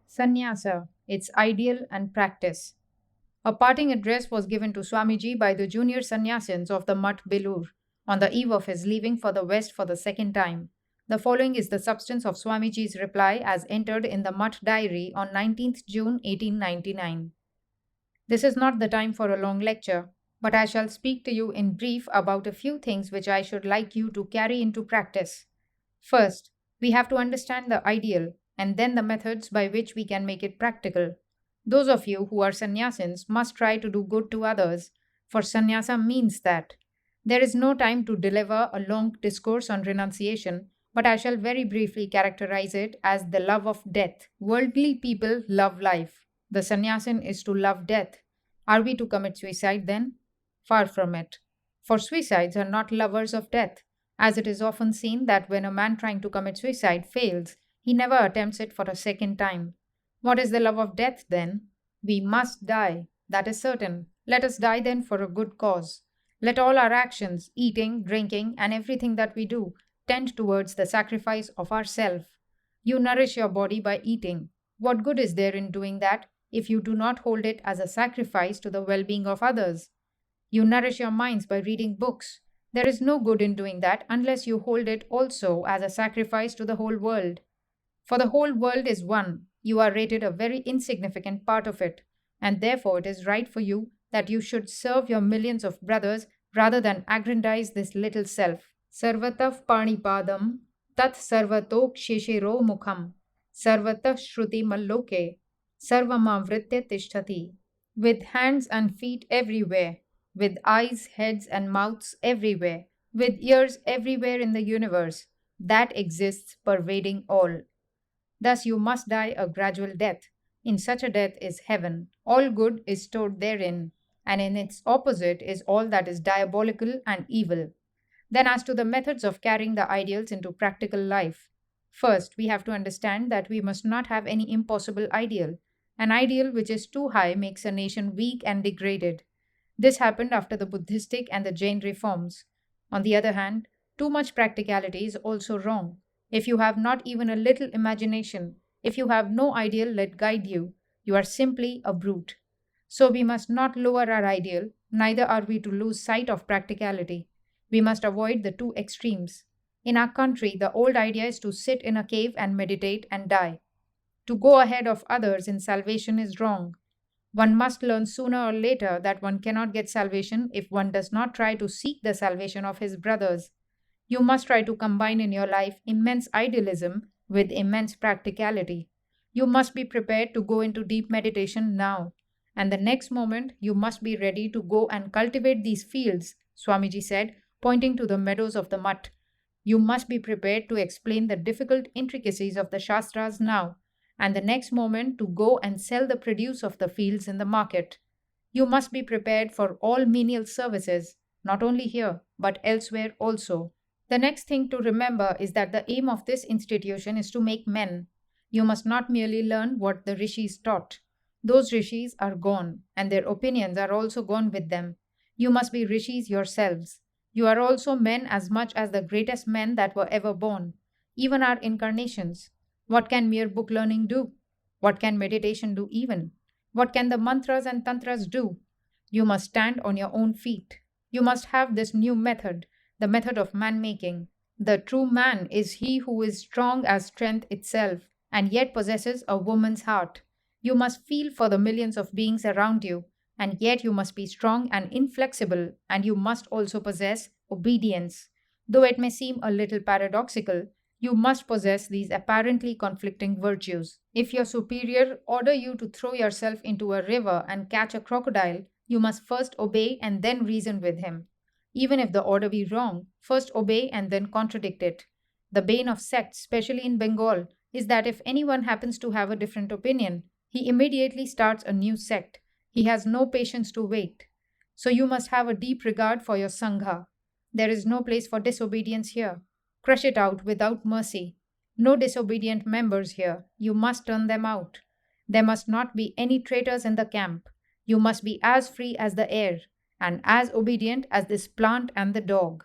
Sannyasa, its ideal and practice. A parting address was given to Swamiji by the junior sannyasins of the Mutt Belur on the eve of his leaving for the West for the second time. The following is the substance of Swamiji's reply as entered in the Mutt diary on 19th June 1899. This is not the time for a long lecture, but I shall speak to you in brief about a few things which I should like you to carry into practice. First, we have to understand the ideal and then the methods by which we can make it practical. Those of you who are sannyasins must try to do good to others, for sannyasa means that. There is no time to deliver a long discourse on renunciation, but I shall very briefly characterize it as the love of death. Worldly people love life. The sannyasin is to love death. Are we to commit suicide then? Far from it. For suicides are not lovers of death, as it is often seen that when a man trying to commit suicide fails, he never attempts it for a second time. What is the love of death then? We must die, that is certain. Let us die then for a good cause. Let all our actions, eating, drinking, and everything that we do, tend towards the sacrifice of ourself. You nourish your body by eating. What good is there in doing that if you do not hold it as a sacrifice to the well being of others? You nourish your minds by reading books. There is no good in doing that unless you hold it also as a sacrifice to the whole world. For the whole world is one. You are rated a very insignificant part of it, and therefore it is right for you that you should serve your millions of brothers rather than aggrandize this little self. Sarvatav panipadam tat sarvatok sheshiro mukham sarvatah shruti malloke sarvamavritya tishtati. With hands and feet everywhere, with eyes, heads, and mouths everywhere, with ears everywhere in the universe, that exists pervading all. Thus you must die a gradual death. In such a death is heaven. All good is stored therein, and in its opposite is all that is diabolical and evil. Then, as to the methods of carrying the ideals into practical life. First, we have to understand that we must not have any impossible ideal. An ideal which is too high makes a nation weak and degraded. This happened after the Buddhistic and the Jain reforms. On the other hand, too much practicality is also wrong. If you have not even a little imagination, if you have no ideal that guide you, you are simply a brute. So we must not lower our ideal, neither are we to lose sight of practicality. We must avoid the two extremes. In our country, the old idea is to sit in a cave and meditate and die. To go ahead of others in salvation is wrong. One must learn sooner or later that one cannot get salvation if one does not try to seek the salvation of his brothers. You must try to combine in your life immense idealism with immense practicality. You must be prepared to go into deep meditation now, and the next moment you must be ready to go and cultivate these fields, Swamiji said, pointing to the meadows of the Mutt. You must be prepared to explain the difficult intricacies of the Shastras now, and the next moment to go and sell the produce of the fields in the market. You must be prepared for all menial services, not only here, but elsewhere also. The next thing to remember is that the aim of this institution is to make men. You must not merely learn what the rishis taught. Those rishis are gone, and their opinions are also gone with them. You must be rishis yourselves. You are also men as much as the greatest men that were ever born, even our incarnations. What can mere book learning do? What can meditation do even? What can the mantras and tantras do? You must stand on your own feet. You must have this new method, the method of man making. The true man is he who is strong as strength itself and yet possesses a woman's heart. You must feel for the millions of beings around you, and yet you must be strong and inflexible, and you must also possess obedience. Though it may seem a little paradoxical, you must possess these apparently conflicting virtues. If your superior order you to throw yourself into a river and catch a crocodile, you must first obey and then reason with him. Even if the order be wrong, first obey and then contradict it. The bane of sects, especially in Bengal, is that if anyone happens to have a different opinion, he immediately starts a new sect. He has no patience to wait. So you must have a deep regard for your Sangha. There is no place for disobedience here. Crush it out without mercy. No disobedient members here. You must turn them out. There must not be any traitors in the camp. You must be as free as the air, and as obedient as this plant and the dog.